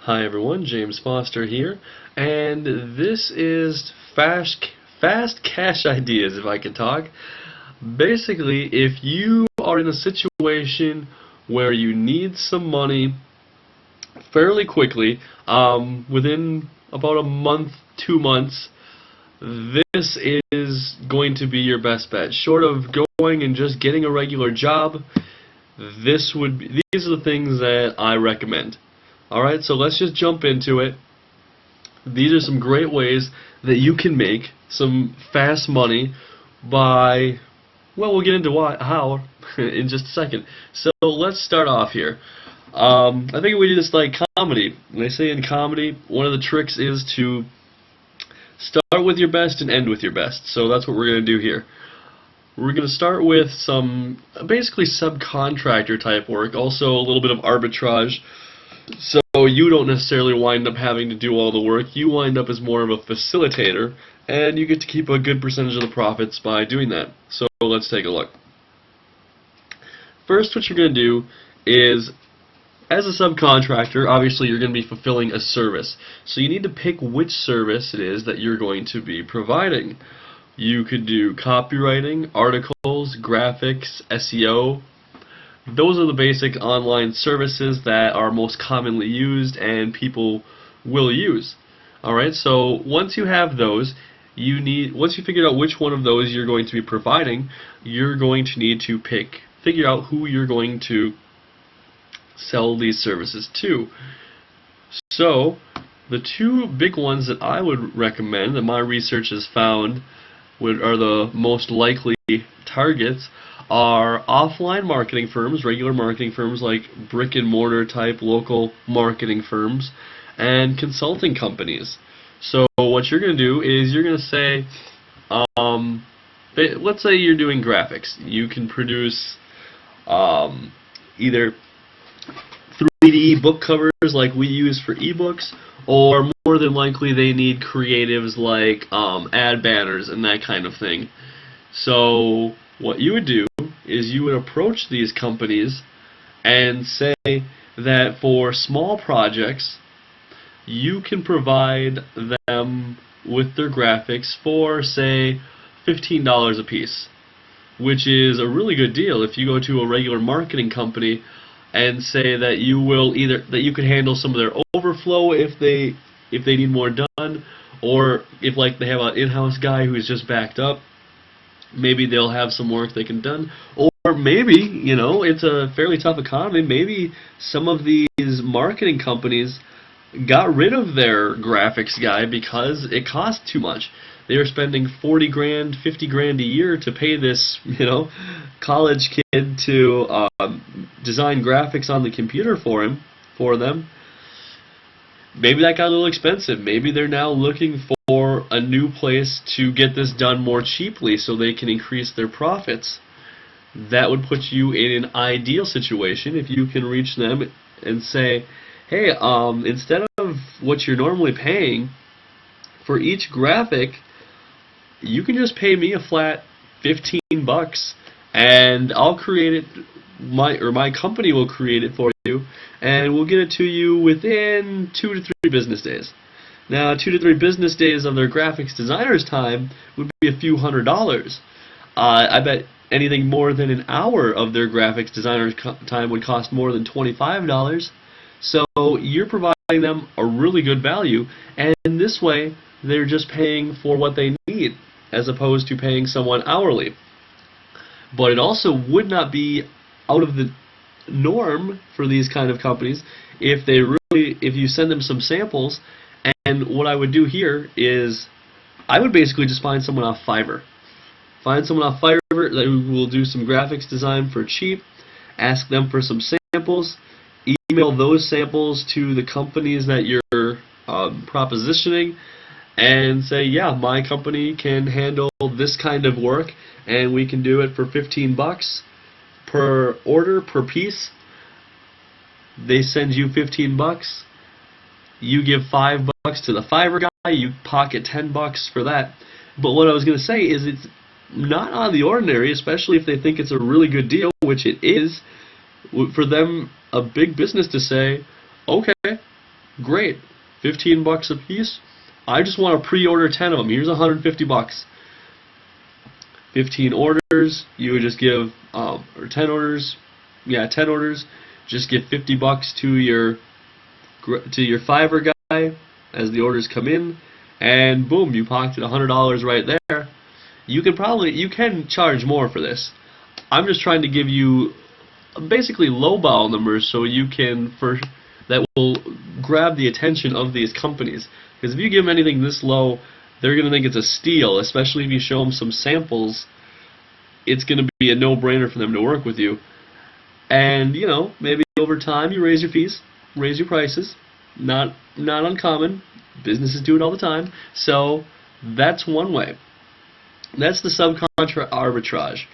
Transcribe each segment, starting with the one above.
Hi everyone, James Foster here, and this is Fast Cash Ideas, if I can talk. Basically, if you are in a situation where you need some money fairly quickly, within about a month, 2 months, this is going to be your best bet. Short of going and just getting a regular job, these are the things that I recommend. Alright, so let's just jump into it. These are some great ways that you can make some fast money by, well, we'll get into how in just a second. So let's start off here. I think we do this like comedy. When I say in comedy, one of the tricks is to start with your best and end with your best. So that's what we're going to do here. We're going to start with some basically subcontractor type work, also a little bit of arbitrage. So you don't necessarily wind up having to do all the work. You wind up as more of a facilitator, and you get to keep a good percentage of the profits by doing that. So let's take a look. First, what you're going to do is, as a subcontractor, obviously you're going to be fulfilling a service. So you need to pick which service it is that you're going to be providing. You could do copywriting, articles, graphics, SEO. Those are the basic online services that are most commonly used and people will use. Alright, so once you have those, once you figure out which one of those you're going to be providing, you're going to need to figure out who you're going to sell these services to. So, the two big ones that I would recommend, that my research has found are the most likely targets, are offline marketing firms, regular marketing firms like brick and mortar type local marketing firms, and consulting companies. So what you're going to do is you're going to say, let's say you're doing graphics. You can produce either 3D book covers like we use for ebooks, or more than likely they need creatives like ad banners and that kind of thing. So what you would do is you would approach these companies and say that for small projects you can provide them with their graphics for, say, $15 a piece, which is a really good deal. If you go to a regular marketing company and say that you could handle some of their overflow if they need more done, or if like they have an in-house guy who's just backed up, maybe they'll have some work they can done. Or maybe, it's a fairly tough economy, maybe some of these marketing companies got rid of their graphics guy because it cost too much. They were spending 40 grand, 50 grand a year to pay this, college kid to design graphics on the computer for them. Maybe that got a little expensive. Maybe they're now looking for a new place to get this done more cheaply so they can increase their profits. That would put you in an ideal situation if you can reach them and say, hey, instead of what you're normally paying for each graphic, you can just pay me a flat $15 and I'll create it, my company will create it for you, and we'll get it to you within 2 to 3 business days. Now, 2 to 3 business days of their graphics designer's time would be a few $100s. I bet anything more than an hour of their graphics designer's time would cost more than $25. So you're providing them a really good value, and this way they're just paying for what they need as opposed to paying someone hourly. But it also would not be out of the norm for these kind of companies if you send them some samples. And what I would do here is I would basically just find someone off Fiverr. Find someone off Fiverr that will do some graphics design for cheap, ask them for some samples, email those samples to the companies that you're propositioning, and say, yeah, my company can handle this kind of work, and we can do it for $15 per order, per piece. They send you $15. You give $5 to the Fiverr guy, you pocket $10 for that. But what I was going to say is it's not out of the ordinary, especially if they think it's a really good deal, which it is, for them, a big business to say, okay, Great. 15 bucks a piece. I just want to pre-order 10 of them. Here's 150 bucks. 15 orders, you would just give, or 10 orders, 10 orders, just give 50 bucks to your Fiverr guy as the orders come in, and boom, you pocketed $100 right there. You can charge more for this. I'm just trying to give you basically lowball numbers so you can that will grab the attention of these companies. Because if you give them anything this low, they're going to think it's a steal, especially if you show them some samples. It's going to be a no-brainer for them to work with you. And, you know, maybe over time you raise your fees, raise your prices. Not uncommon. Businesses do it all the time. So that's one way. That's the subcontract arbitrage.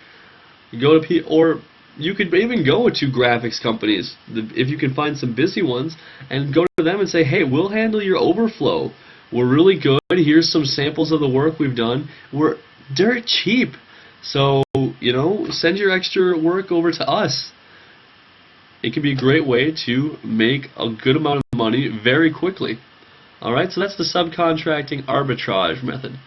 You go to or you could even go to graphics companies if you can find some busy ones and go to them and say, hey, we'll handle your overflow. We're really good. Here's some samples of the work we've done. We're dirt cheap. So, you know, send your extra work over to us. It can be a great way to make a good amount of money very quickly. Alright, so that's the subcontracting arbitrage method.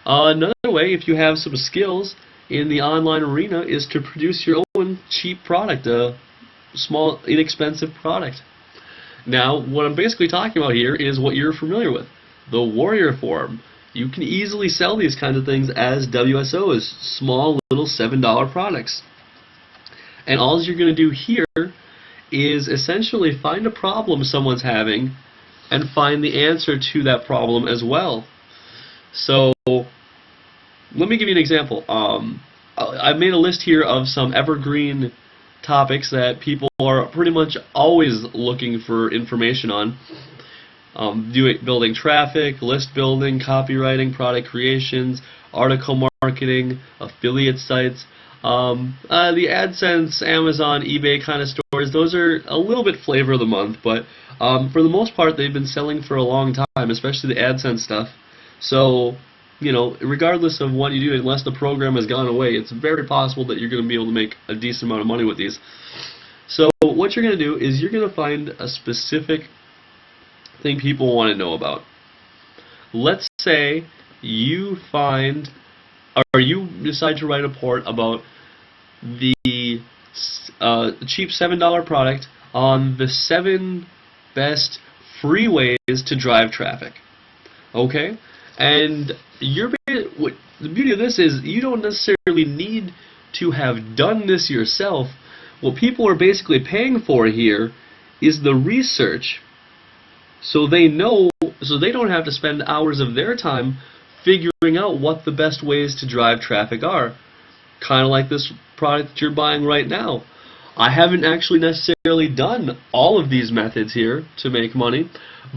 Another way, if you have some skills in the online arena, is to produce your own cheap product, a small, inexpensive product. Now, what I'm basically talking about here is what you're familiar with, the Warrior Form. You can easily sell these kinds of things as WSOs, small little $7 products. And all you're going to do here is essentially find a problem someone's having and find the answer to that problem as well. So, let me give you an example. I've made a list here of some evergreen topics that people are pretty much always looking for information on. Building traffic, list building, copywriting, product creations, article marketing, affiliate sites. The AdSense, Amazon, eBay kind of stores, those are a little bit flavor of the month, but for the most part they've been selling for a long time, especially the AdSense stuff. So, you know, regardless of what you do, unless the program has gone away, it's very possible that you're going to be able to make a decent amount of money with these. So what you're going to do is you're going to find a specific thing people want to know about. Let's say you find, or you decide to write a report about the cheap $7 product on the 7 best free ways to drive traffic. Okay? And the beauty of this is you don't necessarily need to have done this yourself. What people are basically paying for here is the research, so they don't have to spend hours of their time figuring out what the best ways to drive traffic are. Kind of like this product that you're buying right now. I haven't actually necessarily done all of these methods here to make money,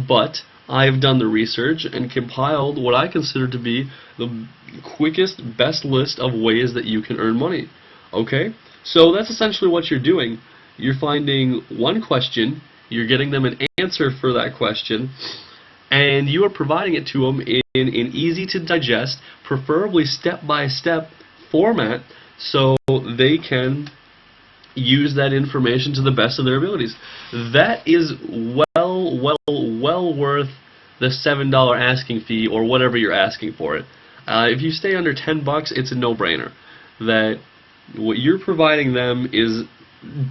but I've done the research and compiled what I consider to be the quickest, best list of ways that you can earn money. Okay? So that's essentially what you're doing. You're finding one question, you're getting them an answer for that question, and you are providing it to them in an easy to digest, preferably step-by-step format, so they can use that information to the best of their abilities. That is well worth the $7 asking fee or whatever you're asking for it. If you stay under 10 bucks, it's a no-brainer. That what you're providing them is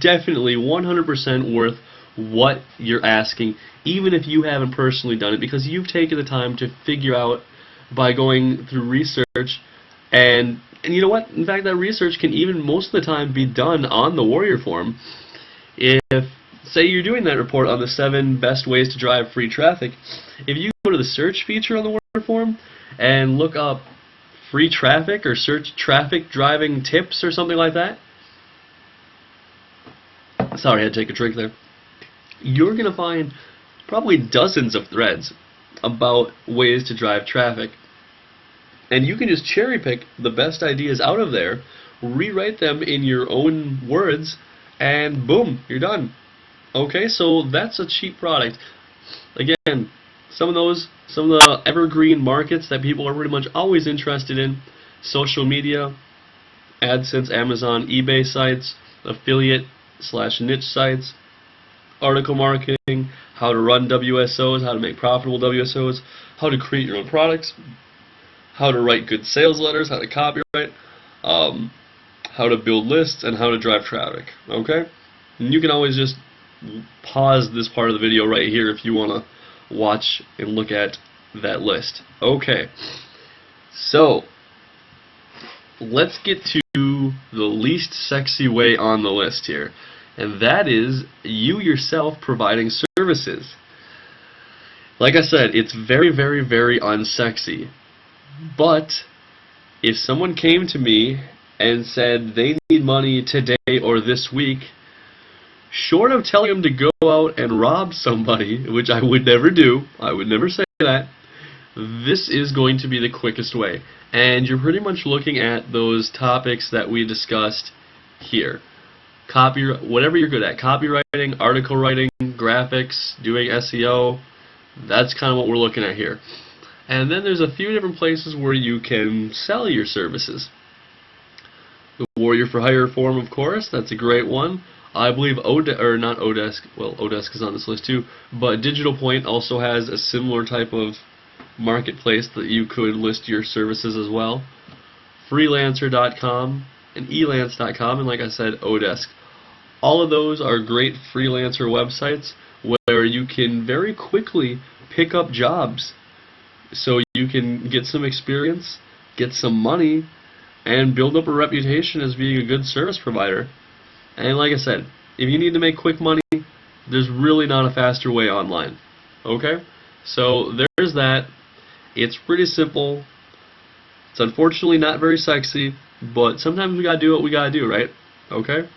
definitely 100% worth what you're asking, even if you haven't personally done it, because you've taken the time to figure out by going through research. And you know what? In fact, that research can even most of the time be done on the Warrior Form. If, say, you're doing that report on the 7 best ways to drive free traffic, if you go to the search feature on the Warrior Form and look up free traffic or search traffic driving tips or something like that, sorry, I had to take a drink there, you're going to find probably dozens of threads about ways to drive traffic. And you can just cherry pick the best ideas out of there, rewrite them in your own words, and boom, you're done. Okay, so that's a cheap product. Again, some of the evergreen markets that people are pretty much always interested in: social media, AdSense, Amazon, eBay sites, affiliate/niche sites, article marketing, how to run WSOs, how to make profitable WSOs, how to create your own products, how to write good sales letters, how to copyright, how to build lists, and how to drive traffic. Okay? And you can always just pause this part of the video right here if you want to watch and look at that list. Okay. So, let's get to the least sexy way on the list here, and that is you yourself providing services. Like I said, it's very, very, very unsexy. But if someone came to me and said they need money today or this week, short of telling them to go out and rob somebody, which I would never do, I would never say that, this is going to be the quickest way. And you're pretty much looking at those topics that we discussed here. Whatever you're good at, copywriting, article writing, graphics, doing SEO, that's kind of what we're looking at here. And then there's a few different places where you can sell your services. The Warrior for Hire forum, of course, that's a great one. I believe Odesk, well, Odesk is on this list too, but Digital Point also has a similar type of marketplace that you could list your services as well. Freelancer.com and Elance.com, and like I said, Odesk. All of those are great freelancer websites where you can very quickly pick up jobs. So you can get some experience, get some money, and build up a reputation as being a good service provider. And like I said, if you need to make quick money, there's really not a faster way online. Okay? So there's that. It's pretty simple. It's unfortunately not very sexy, but sometimes we gotta do what we gotta do, right? Okay?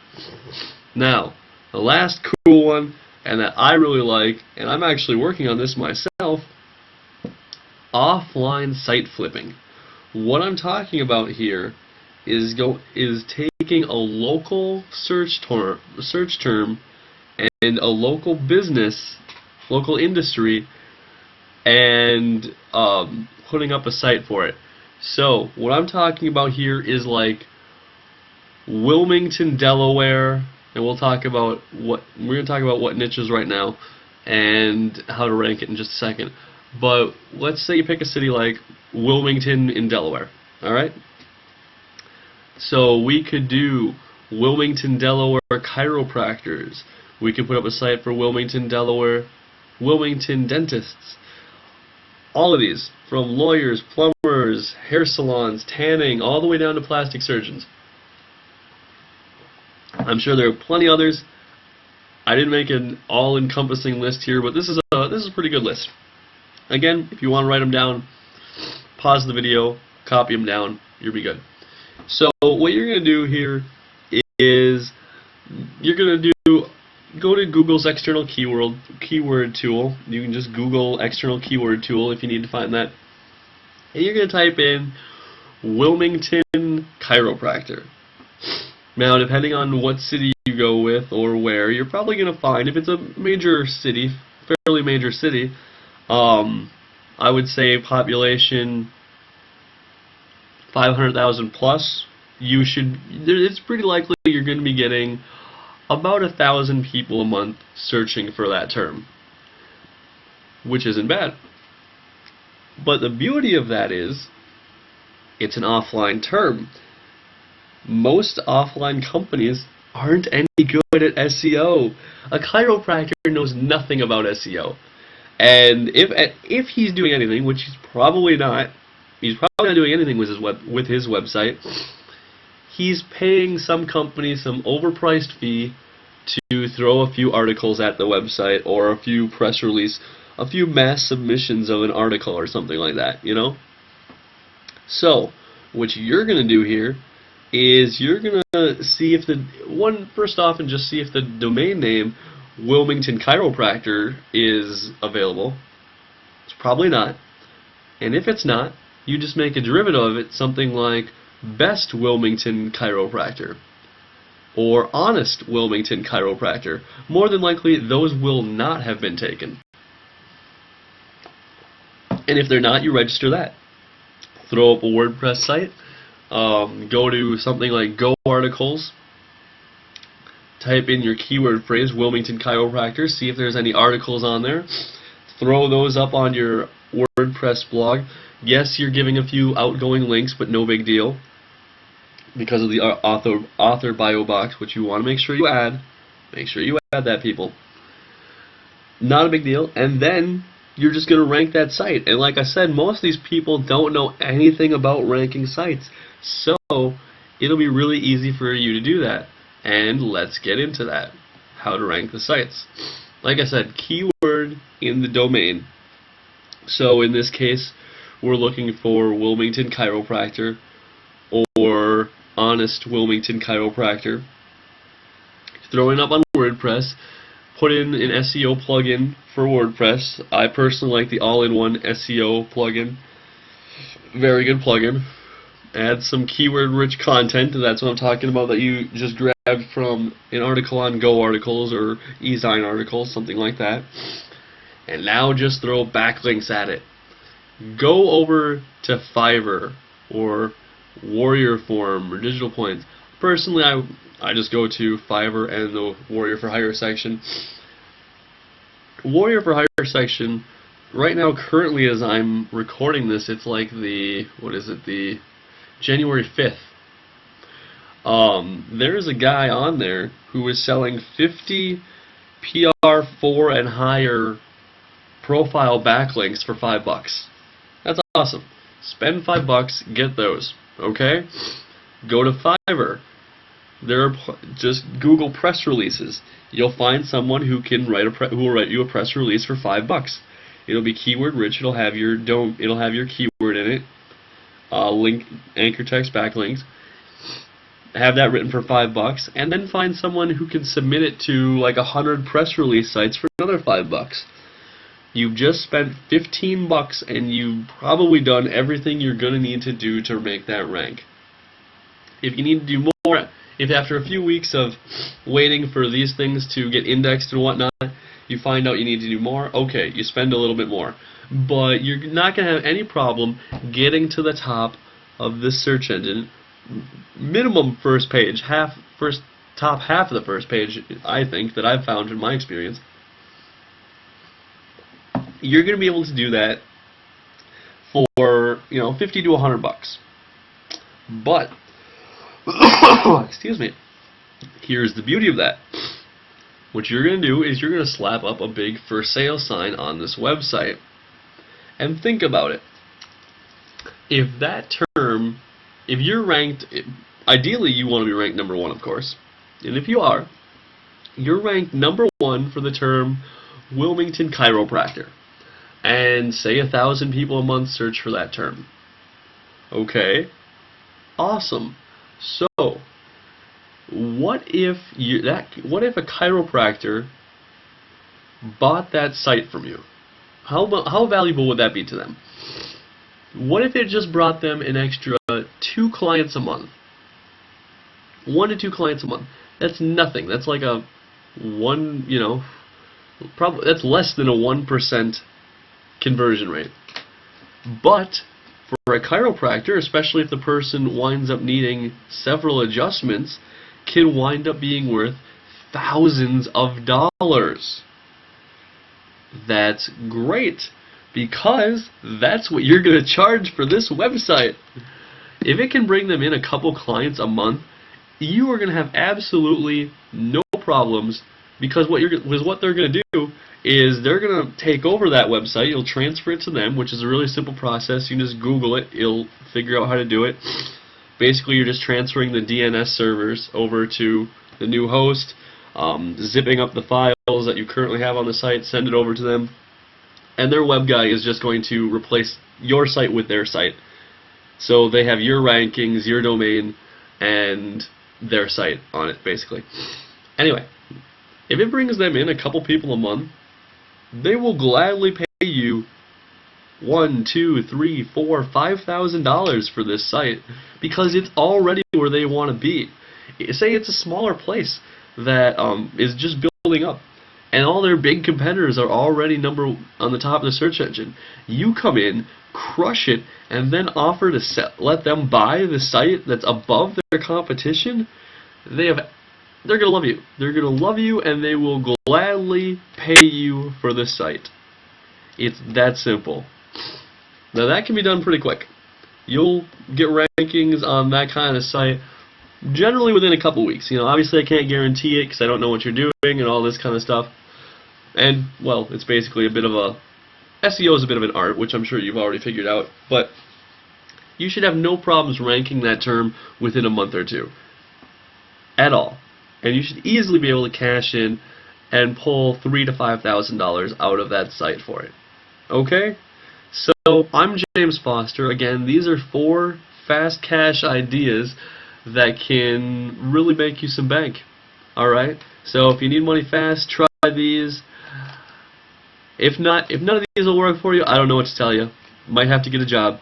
Now, the last cool one, and that I really like, and I'm actually working on this myself, offline site flipping. What I'm talking about here is taking a local search term and a local business, local industry, and putting up a site for it. So what I'm talking about here is like Wilmington, Delaware, and we're going to talk about what niches right now and how to rank it in just a second. But let's say you pick a city like Wilmington in Delaware. Alright? So we could do Wilmington, Delaware chiropractors. We could put up a site for Wilmington, Delaware, Wilmington dentists. All of these, from lawyers, plumbers, hair salons, tanning, all the way down to plastic surgeons. I'm sure there are plenty others. I didn't make an all-encompassing list here, but this is a pretty good list. Again, if you want to write them down, pause the video, copy them down, you'll be good. So what you're going to do here is you're going to go to Google's external keyword tool. You can just Google external keyword tool if you need to find that. And you're going to type in Wilmington chiropractor. Now, depending on what city you go with or where, you're probably going to find, if it's a major city, fairly major city, I would say population 500,000 plus, it's pretty likely you're going to be getting about 1,000 people a month searching for that term, which isn't bad. But the beauty of that is, it's an offline term. Most offline companies aren't any good at SEO. A chiropractor knows nothing about SEO. And if he's doing anything, which he's probably not doing anything with his website, he's paying some company some overpriced fee to throw a few articles at the website, or a few press release, a few mass submissions of an article or something like that, you know? So, what you're going to do here is you're going to see if first off, and just see if the domain name Wilmington Chiropractor is available. It's probably not. And if it's not, you just make a derivative of it, something like Best Wilmington Chiropractor or Honest Wilmington Chiropractor. More than likely, those will not have been taken. And if they're not, you register that. Throw up a WordPress site. Go to something like Go Articles. type in your keyword phrase, Wilmington Chiropractor, see if there's any articles on there. Throw those up on your WordPress blog. Yes, you're giving a few outgoing links, but no big deal because of the author bio box, which you want to make sure you add. Make sure you add that, people. Not a big deal. And then you're just going to rank that site. And like I said, most of these people don't know anything about ranking sites. So it'll be really easy for you to do that. And let's get into that. How to rank the sites. Like I said, keyword in the domain. So in this case, we're looking for Wilmington Chiropractor or Honest Wilmington Chiropractor. Throw it up on WordPress. Put in an SEO plugin for WordPress. I personally like the all-in-one SEO plugin. Very good plugin. Add some keyword-rich content. That's what I'm talking about, that you just grabbed from an article on Go Articles or eZine Articles, something like that. And now just throw backlinks at it. Go over to Fiverr or Warrior Forum or Digital Points. Personally, I just go to Fiverr and the Warrior for Hire section. Warrior for Hire section, right now, currently as I'm recording this, it's like the, the January 5th. There's a guy on there who is selling 50 PR4 and higher profile backlinks for $5. That's awesome. Spend $5, get those. Okay? Go to Fiverr. There are just Google press releases. You'll find someone who can who will write you a press release for $5. It'll be keyword rich. It'll have your keyword in it. Link, anchor text, backlinks. Have that written for $5, and then find someone who can submit it to like 100 press release sites for another $5. You've just spent $15, and you've probably done everything you're gonna need to do to make that rank. If you need to do more, if after a few weeks of waiting for these things to get indexed and whatnot, you find out you need to do more, okay, you spend a little bit more. But you're not going to have any problem getting to the top of this search engine. Minimum first page, top half of the first page, I think, that I've found in my experience. You're going to be able to do that for, $50 to $100. But excuse me. Here's the beauty of that. What you're going to do is you're going to slap up a big for sale sign on this website. And think about it. If you're ranked, ideally you want to be ranked number 1, of course. And if you are, you're ranked number 1 for the term Wilmington Chiropractor. And say 1,000 people a month search for that term. Okay. Awesome. So, what if a chiropractor bought that site from you? How valuable would that be to them? What if it just brought them an extra 2 clients a month? 1 to 2 clients a month. That's nothing. That's like that's less than a 1% conversion rate. But for a chiropractor, especially if the person winds up needing several adjustments, can wind up being worth thousands of dollars. That's great, because that's what you're going to charge for this website. If it can bring them in a couple clients a month, you are going to have absolutely no problems, because what they're going to do is they're going to take over that website. You'll transfer it to them, which is a really simple process. You can just Google it. You'll figure out how to do it. Basically, you're just transferring the DNS servers over to the new host, zipping up the files that you currently have on the site, send it over to them, and their web guy is just going to replace your site with their site. So they have your rankings, your domain, and their site on it, basically. Anyway, if it brings them in a couple people a month, they will gladly pay you $1, $2, $3, $4, $5,000 for this site, because it's already where they want to be. Say it's a smaller place that is just building up, and all their big competitors are already on the top of the search engine. You come in, crush it, and then offer to let them buy the site that's above their competition. They have they're gonna love you. They're gonna love you, and they will gladly pay you for this site. It's that simple. Now that can be done pretty quick. You'll get rankings on that kind of site generally within a couple weeks. You know, obviously I can't guarantee it because I don't know what you're doing and all this kind of stuff. And, well, it's basically a bit of a... SEO is a bit of an art, which I'm sure you've already figured out. But you should have no problems ranking that term within a month or two. At all. And you should easily be able to cash in and pull $3,000 to $5,000 out of that site for it. Okay? So, I'm James Foster. Again, these are 4 fast cash ideas that can really make you some bank. Alright? So, if you need money fast, try these. If none of these will work for you, I don't know what to tell you. Might have to get a job.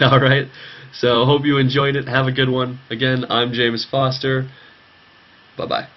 Alright? So, hope you enjoyed it. Have a good one. Again, I'm James Foster. Bye-bye.